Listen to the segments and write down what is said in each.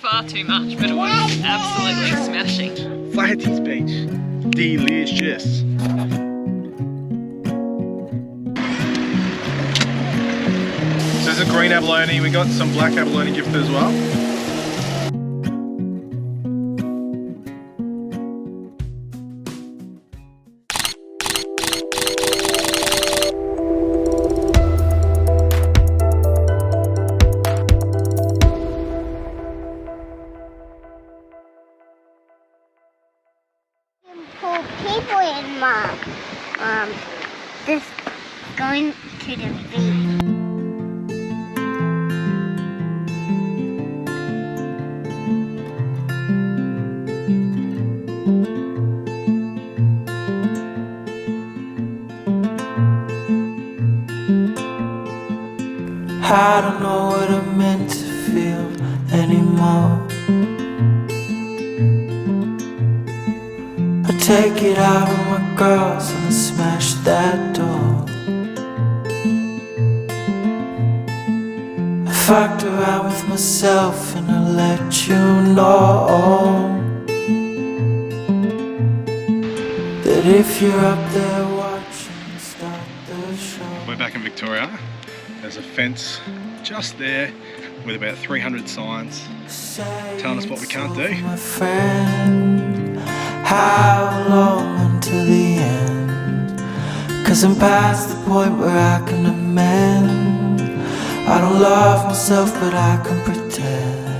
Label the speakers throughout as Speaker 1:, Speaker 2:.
Speaker 1: far too much, but it was absolutely smashing.
Speaker 2: Flaherty's Beach, delicious. So there's a green abalone, we got some black abalone gifted as well.
Speaker 3: People in Mom, just going to the beach.
Speaker 4: I don't know what I'm meant to feel anymore. I take it out on my girls and I smash that door. I fucked around with myself and I let you know that if you're up there watching, start the show.
Speaker 2: We're back in Victoria. There's a fence just there with about 300 signs telling us what we can't do.
Speaker 4: My friend, how long until the end? 'Cause I'm past the point where I can amend. I don't love myself, but I can pretend.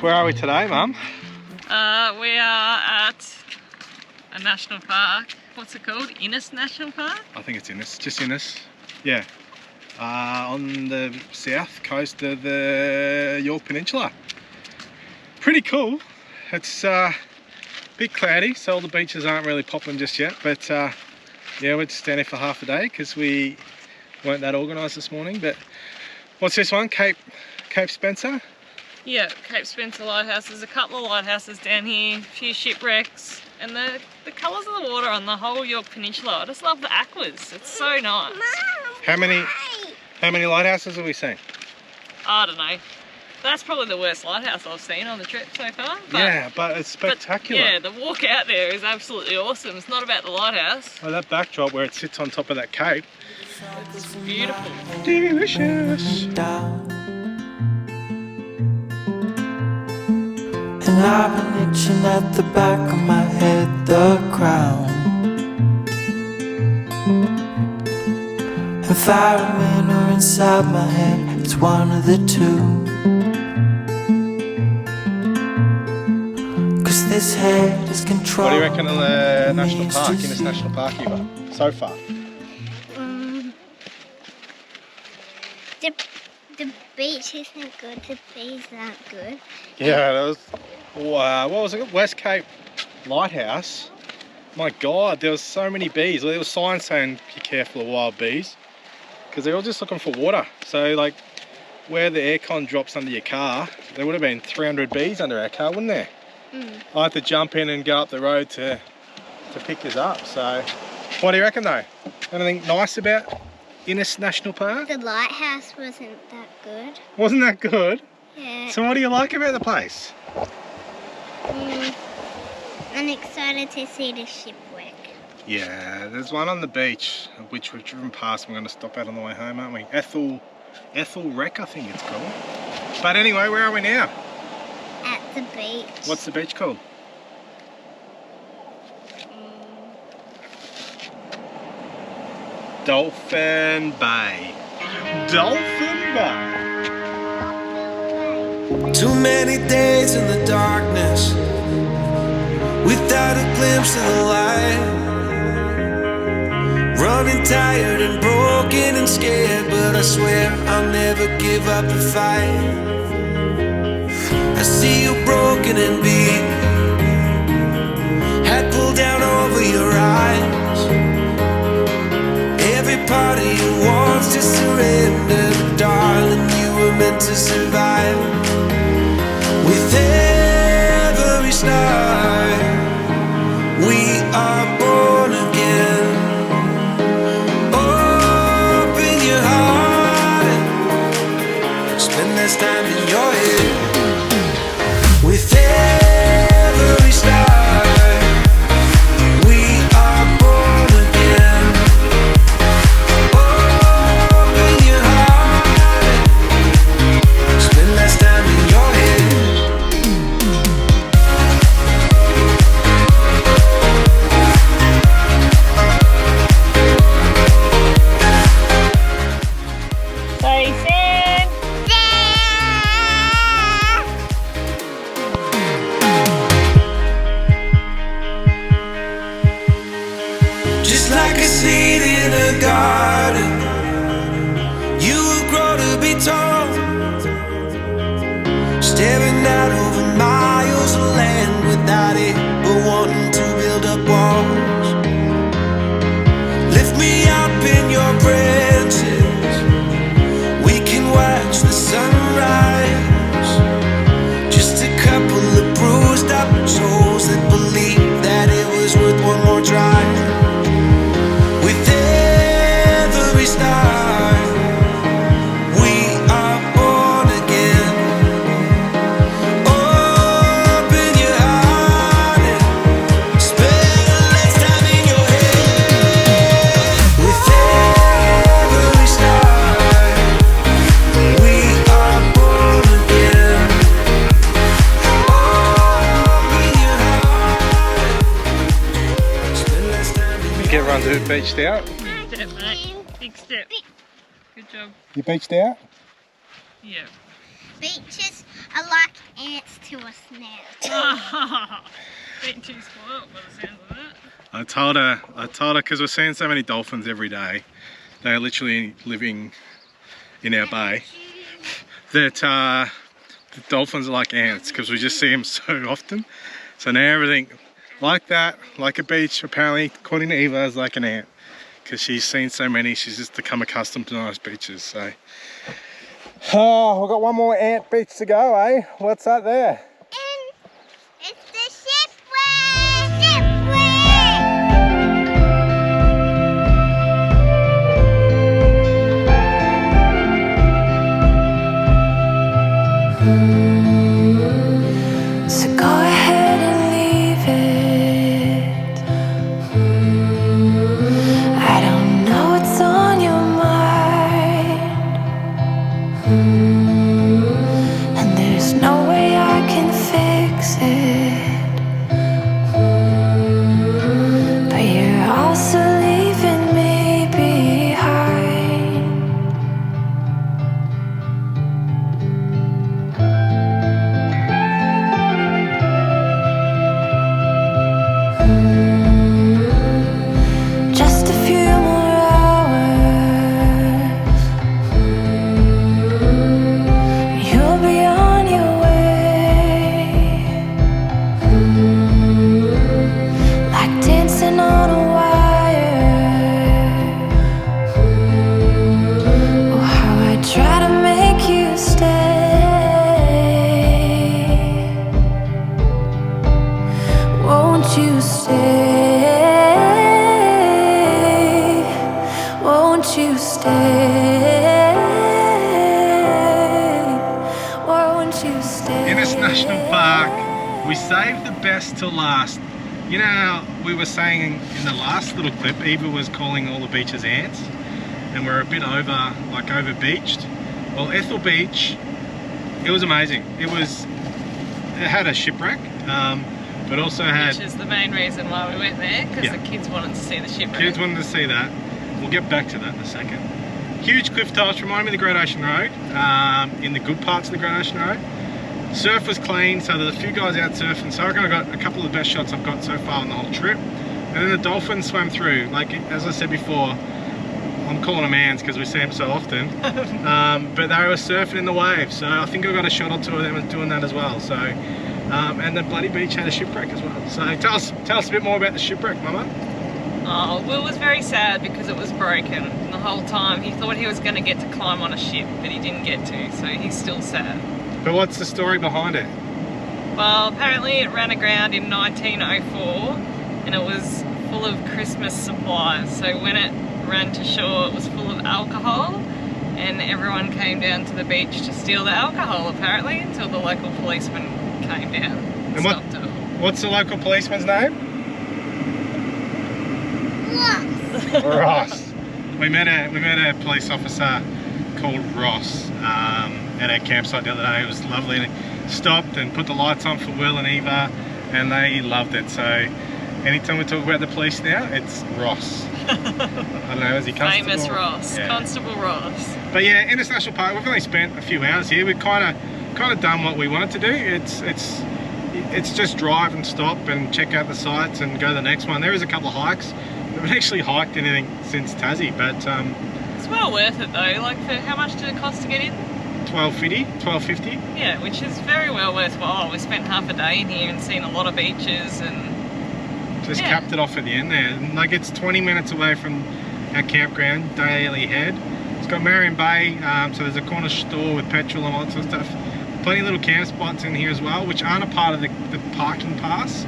Speaker 2: Where are we today, Mum?
Speaker 1: We are at a national park. What's it called? Innes National Park?
Speaker 2: I think it's Innes, just Innes. Yeah. On the south coast of the Yorke Peninsula. Pretty cool. It's a bit cloudy, so all the beaches aren't really popping just yet, but yeah, we're just standing for half a day because we weren't that organised this morning. But what's this one? Cape Spencer?
Speaker 1: Yeah, Cape Spencer Lighthouse. There's a couple of lighthouses down here, a few shipwrecks, and the colours of the water on the whole Yorke Peninsula. I just love the aquas. It's so nice.
Speaker 2: How many lighthouses have we seen?
Speaker 1: I don't know. That's probably the worst lighthouse I've seen on the trip so far. But,
Speaker 2: yeah, but it's spectacular.
Speaker 1: Yeah, the walk out there is absolutely awesome. It's not about the lighthouse.
Speaker 2: Well, that backdrop where it sits on top of that cape.
Speaker 1: It's beautiful.
Speaker 2: Delicious.
Speaker 4: And I've been itching at the back of my head, the crown. Environment or inside my head, it's one of the two. 'Cause this head is control.
Speaker 2: What do you reckon of the national park, Innes National Park, Eva, so far?
Speaker 3: The beach isn't good, the bees aren't good.
Speaker 2: Yeah, that was, wow, what was it? West Cape Lighthouse. My God, there was so many bees. Well, there was signs saying be careful of wild bees because they're all just looking for water. So like where the aircon drops under your car, there would have been 300 bees under our car, wouldn't there? I had to jump in and go up the road to pick us up. So what do you reckon though? Anything nice about Innes National Park?
Speaker 3: The lighthouse wasn't that good.
Speaker 2: Wasn't that good?
Speaker 3: Yeah.
Speaker 2: So what do you like about the place?
Speaker 3: I'm excited to see the shipwreck.
Speaker 2: Yeah, there's one on the beach which we've driven past. We're going to stop at on the way home, aren't we? Ethel Wreck, I think it's called. But anyway, where are we now?
Speaker 3: At the beach.
Speaker 2: What's the beach called? Dolphin Bay. Dolphin Bay.
Speaker 4: Too many days in the darkness without a glimpse of the light. Running tired and broken and scared, but I swear I'll never give up the fight. I see you broken and beat, head pulled down over your eyes. Every part of you wants to surrender, but darling, you were meant to survive. With every start, we are born again. Open your heart, less time in your head. With every star, we are born again. Open your heart, spend less time in your head.
Speaker 1: Say Sin.
Speaker 4: Just like a seed in a garden, you will grow to be tall, staring out over miles of land without it, but wanting to build up walls. Lift me up in your branches, we can watch the sunrise. Just a couple of bruised up souls that believe that it was worth one more try. With every star, we are born again. Open your heart and spend less time in your head. With every star, we are born again. Open your heart, spend less time in your
Speaker 2: Get run to beached out.
Speaker 1: Big step, mate. Big step. Good job.
Speaker 2: You beached out?
Speaker 1: Yeah.
Speaker 3: Beaches are like ants to us now.
Speaker 1: Been too spoiled by the sounds of that.
Speaker 2: I told her, because we're seeing so many dolphins every day, they're literally living in our bay, that the dolphins are like ants, because we just see them so often. So now everything like that, like a beach, apparently, according to Eva, is like an ant, because she's seen so many, she's just become accustomed to nice beaches. So, oh, we've got one more ant beach to go, eh? What's that there?
Speaker 3: And it's the shipwreck! Shipwreck!
Speaker 5: So go ahead and leave it. I don't know what's on your mind, and there's no way I can fix it. But you're also leaving me behind. Just a few more hours, you'll be on your way, like dancing on a wire. Oh, how I try to make you stay. Won't you stay? Won't you stay? Won't you stay?
Speaker 2: In this national park, we saved the best till last. You know how we were saying in the last little clip, Eva was calling all the beaches ants, and we're a bit over beached. Well, Ethel Beach, it was amazing. It had a shipwreck, but also had
Speaker 1: Which is the main reason why we went there, because
Speaker 2: Yeah.
Speaker 1: the kids wanted to see the shipwreck.
Speaker 2: kids wanted to see that. We'll get back to that in a second. Huge cliff tops, remind me of the Great Ocean Road, in the good parts of the Great Ocean Road. Surf was clean, so there's a few guys out surfing, so I reckon I got a couple of the best shots I've got so far on the whole trip. And then the dolphins swam through, like as I said before, I'm calling them ants because we see them so often, but they were surfing in the waves, so I think I got a shot or two of them doing that as well. So, and the bloody beach had a shipwreck as well. So tell us a bit more about the shipwreck, Mama.
Speaker 1: Oh, Will was very sad because it was broken. And the whole time he thought he was going to get to climb on a ship, but he didn't get to, so he's still sad.
Speaker 2: But what's the story behind it?
Speaker 1: Well, apparently it ran aground in 1904 and it was full of Christmas supplies. So when it ran to shore, it was full of alcohol and everyone came down to the beach to steal the alcohol apparently until the local policeman came down and stopped it.
Speaker 2: What's the local policeman's name?
Speaker 3: Look.
Speaker 2: Ross. We met a police officer called Ross at our campsite the other day. It was lovely. He stopped and put the lights on for Will and Eva, and they loved it. So anytime we talk about the police now, it's Ross. I don't know, is he Constable?
Speaker 1: Famous Ross,
Speaker 2: yeah.
Speaker 1: Constable Ross.
Speaker 2: But yeah, Innes National Park, we've only spent a few hours here. We've kind of done what we wanted to do. It's just drive and stop and check out the sights and go to the next one. There is a couple of hikes. We haven't actually hiked anything since Tassie, but
Speaker 1: it's well worth it though. Like, for how much did it cost to get in?
Speaker 2: $12.50.
Speaker 1: Yeah, which is very well worthwhile. We spent half a day in here and seen a lot of beaches and
Speaker 2: just capped it off at the end there. And like, it's 20 minutes away from our campground, Daily Head. It's got Marion Bay, so there's a corner store with petrol and all that sort of stuff. Plenty of little camp spots in here as well, which aren't a part of the parking pass,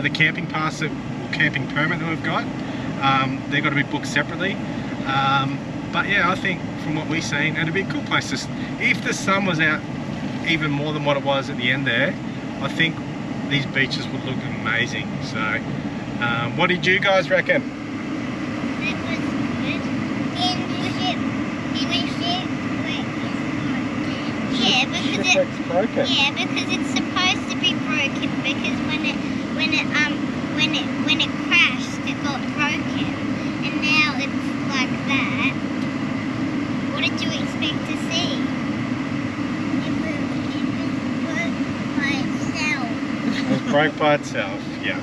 Speaker 2: the camping pass, or camping permit that we've got. They've got to be booked separately. But yeah, I think from what we've seen, it'd be a cool place to, if the sun was out even more than what it was at the end there, I think these beaches would look amazing. So what did you guys reckon?
Speaker 3: It was good. Because it's supposed to be broken, because when it crashed it got broken, and now it's like that. What did you expect to see? It broke by itself.
Speaker 2: It broke by itself, yeah.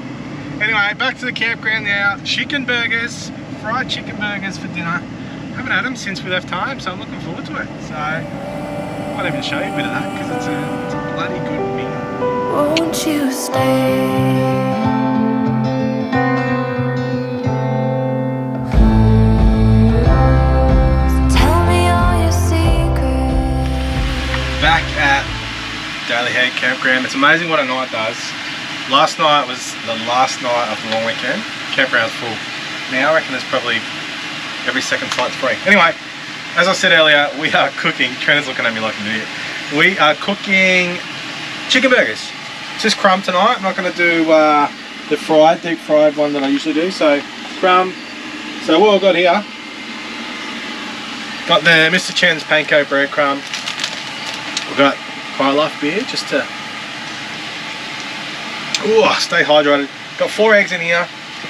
Speaker 2: Anyway, back to the campground now. Chicken burgers, fried chicken burgers for dinner. Haven't had them since we left home, so I'm looking forward to it. So I'll even show you a bit of that, because it's a bloody good meal.
Speaker 5: Won't you stay?
Speaker 2: Back at Daily Head Campground. It's amazing what a night does. Last night was the last night of the long weekend. Campground's full. Now I reckon there's probably every second flight's free. Anyway, as I said earlier, we are cooking. Trina's looking at me like an idiot. We are cooking chicken burgers. It's just crumb tonight. I'm not going to do the deep fried one that I usually do. So crumb. So what I've got here, got the Mr. Chen's panko breadcrumb. We've got High Life beer just to stay hydrated. Got 4 eggs in here.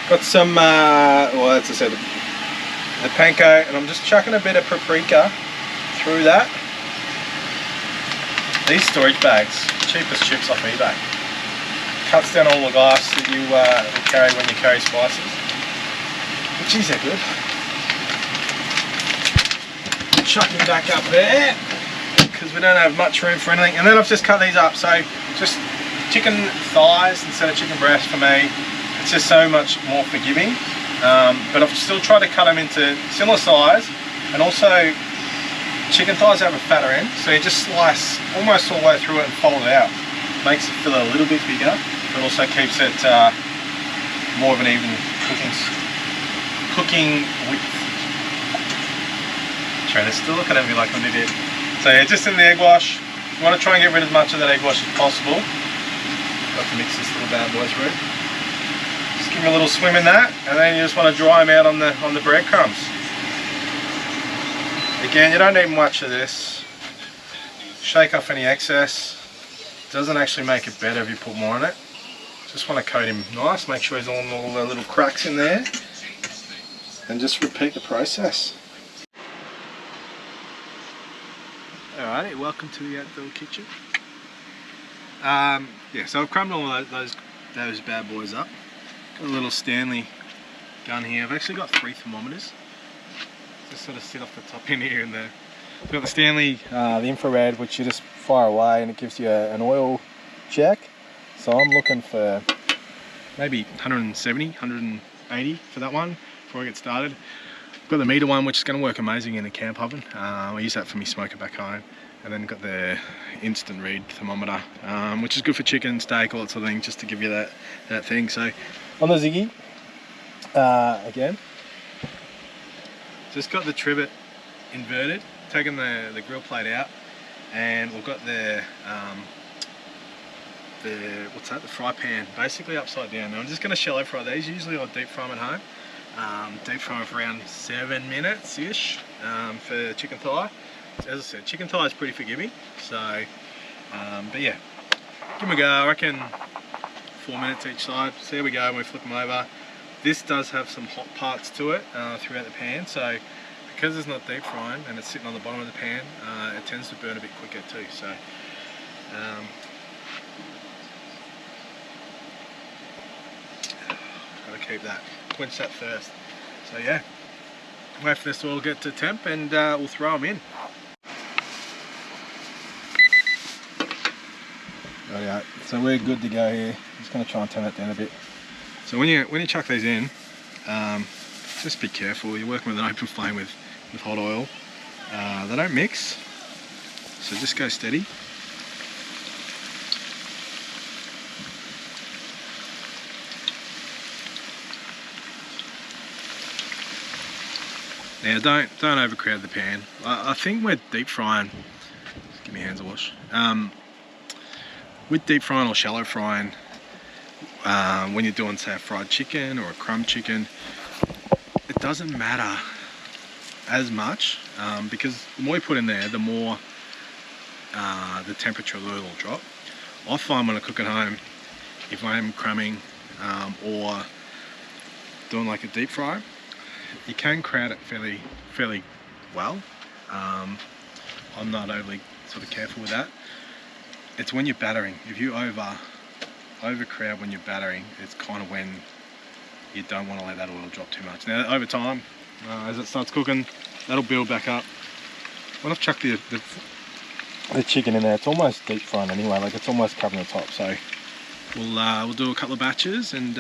Speaker 2: Got some, well, as I said, the panko, and I'm just chucking a bit of paprika through that. These storage bags, cheapest chips off eBay. Cuts down all the glass that you carry when you carry spices. But geez, they're good. Chucking back up there, because we don't have much room for anything. And then I've just cut these up, so just chicken thighs instead of chicken breast for me. It's just so much more forgiving. But I've still tried to cut them into similar size, and also chicken thighs have a fatter end, so you just slice almost all the way through it and fold it out. Makes it feel a little bit bigger, but also keeps it more of an even cooking width. Trina's still looking at me like I'm an idiot. So yeah, just in the egg wash. You want to try and get rid of as much of that egg wash as possible. Got to mix this little bad boy through. Just give me a little swim in that, and then you just want to dry them out on the breadcrumbs. Again, you don't need much of this. Shake off any excess. Doesn't actually make it better if you put more on it. Just want to coat him nice, make sure he's on all the little cracks in there, and just repeat the process. Alrighty, welcome to the outdoor kitchen. Yeah, so I've crumbed all those bad boys up. Got a little Stanley gun here. I've actually got 3 thermometers. Just sort of sit off the top in here, and we've got the Stanley, the infrared, which you just fire away and it gives you an oil check. So I'm looking for maybe 170, 180 for that one before I get started. Got the meter one, which is going to work amazing in the camp oven. I use that for my smoker back home. And then got the instant read thermometer, which is good for chicken, steak, all that sort of thing, just to give you that thing. So on the Ziggy, again, just got the trivet inverted taken the grill plate out, and we've got the what's that? The fry pan basically upside down. Now I'm just going to shallow fry these. Usually I deep fry them at home. Deep fry them for around 7 minutes ish for chicken thigh. As I said, chicken thigh is pretty forgiving. So, but yeah, give them a go. I reckon 4 minutes each side. See how we go when we flip them over. This does have some hot parts to it throughout the pan. So because it's not deep frying and it's sitting on the bottom of the pan, it tends to burn a bit quicker too. So. Gotta keep that, quench that first. So yeah, wait for this to all get to temp and we'll throw them in. Alright, so we're good to go here. Just gonna try and turn it down a bit. So when you chuck these in, just be careful. You're working with an open flame with hot oil. They don't mix, so just go steady. Now don't overcrowd the pan. I think we're deep frying. Just give me hands a wash. With deep frying or shallow frying, when you're doing say a fried chicken or a crumb chicken, it doesn't matter as much because the more you put in there, the more the temperature of the oil will drop. I find when I cook at home, if I'm crumbing or doing like a deep fry, you can crowd it fairly well. I'm not overly sort of careful with that. It's when you're battering. If you overcrowd when you're battering, it's kind of when you don't want to let that oil drop too much. Now over time, as it starts cooking, that'll build back up. When I've chucked the chicken in there, it's almost deep frying anyway. Like it's almost covering the top. So we'll do a couple of batches and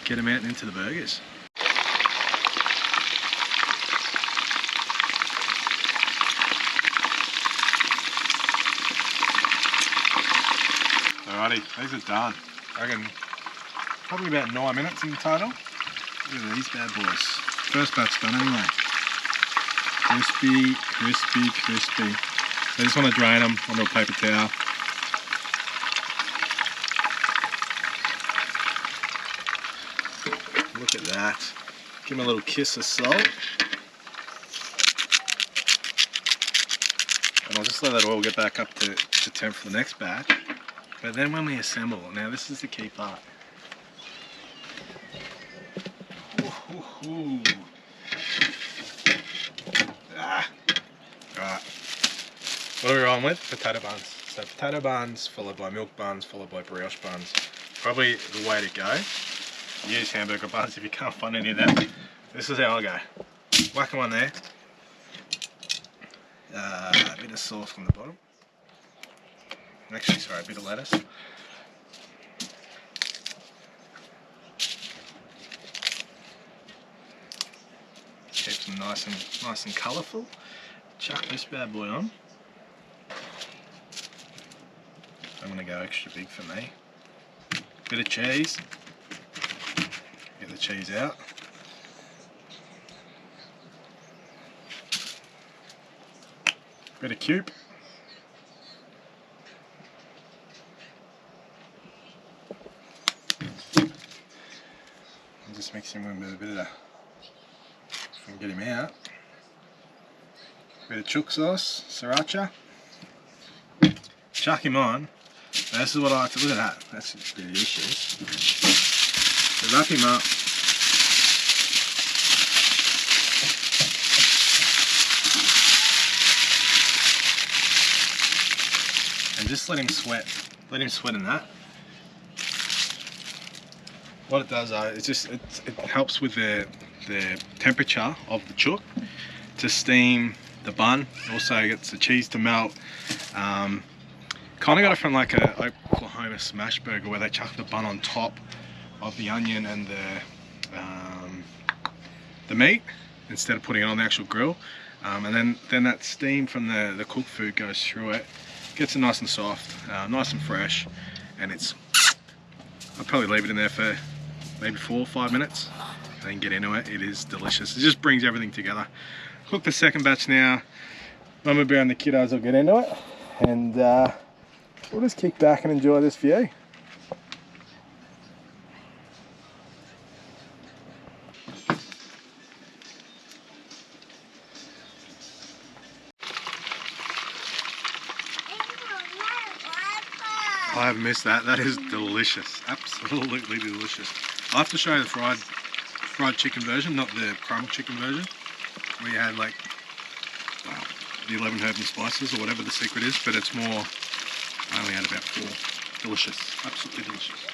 Speaker 2: get them out and into the burgers. Alrighty, these are done. I reckon probably about 9 minutes in total. Look at these bad boys. First batch done anyway. Crispy, crispy, crispy. I just want to drain them onto a paper towel. Look at that. Give them a little kiss of salt. And I'll just let that oil get back up to temp for the next batch. But then when we assemble, now this is the key part. Ooh. Right. What are we on with? Potato buns. So potato buns followed by milk buns followed by brioche buns. Probably the way to go. Use hamburger buns if you can't find any of them. This is how I go. Whack them on there. A bit of sauce from the bottom. Actually, sorry, a bit of lettuce. Keeps them nice and colourful. Chuck this bad boy on. I'm going to go extra big for me. Bit of cheese. Get the cheese out. Bit of cube. Just mix him with a bit of that. If we can get him out. Bit of chook sauce, sriracha. Chuck him on. Now this is what I like to look at that. That's delicious. So wrap him up. And just let him sweat. Let him sweat in that. What it does it helps with the temperature of the chook to steam the bun. It also gets the cheese to melt. Kind of got it from like a Oklahoma smash burger where they chuck the bun on top of the onion and the meat instead of putting it on the actual grill. And then that steam from the cooked food goes through it, gets it nice and soft, nice and fresh, and I'll probably leave it in there for maybe 4 or 5 minutes and then get into it. It is delicious. It just brings everything together. cook the second batch now. Mum will be on the kiddos will get into it. And we'll just kick back and enjoy this view. I have missed that. That is delicious. Absolutely delicious. I'll have to show you the fried chicken version, not the crumb chicken version, where you had like the 11 herb and spices or whatever the secret is, but it's more, I only had about 4. Delicious. Absolutely delicious.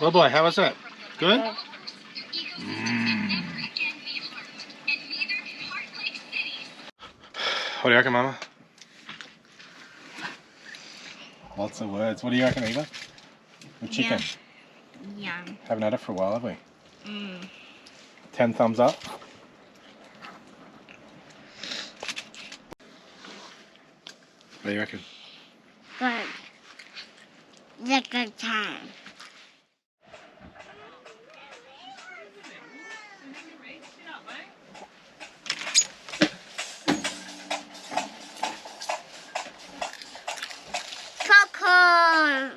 Speaker 2: Well, boy, how was that? Good? What do you reckon, Mama? Lots of words. What do you reckon, Eva? With chicken?
Speaker 3: Yum.
Speaker 2: Haven't had it for a while, have we? 10 thumbs up. What do you reckon?
Speaker 3: Good. It's a good time. Popcorn!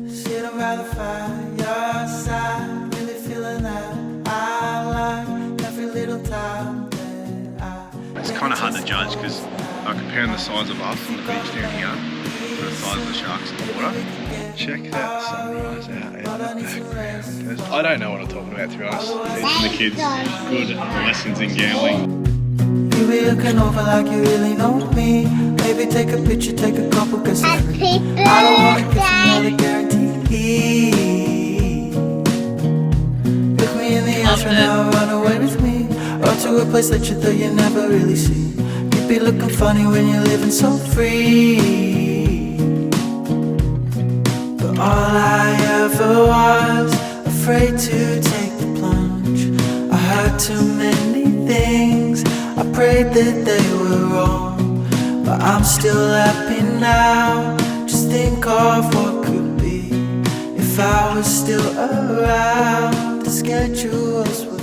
Speaker 4: Sitting by the fireside, really feeling that I like every little time that I.
Speaker 2: It's kind of hard to judge because I'm comparing the size of us on the beach down here to the size of the sharks in the water. Check that sunrise out in the background. I don't know what I'm talking about, to be honest. Teaching the kids good lessons in gambling.
Speaker 4: You be looking over like you really know me. Maybe take a picture, take a couple, cause I don't want to get another guarantee. Look me in the eyes right now, run away with me. Or to a place that you thought you never really see. You be looking funny when you're living so free. But all I ever was, afraid to take the plunge. I heard too many things, I prayed that they were wrong. But I'm still happy now, just think of what could be. If I was still around, the schedules would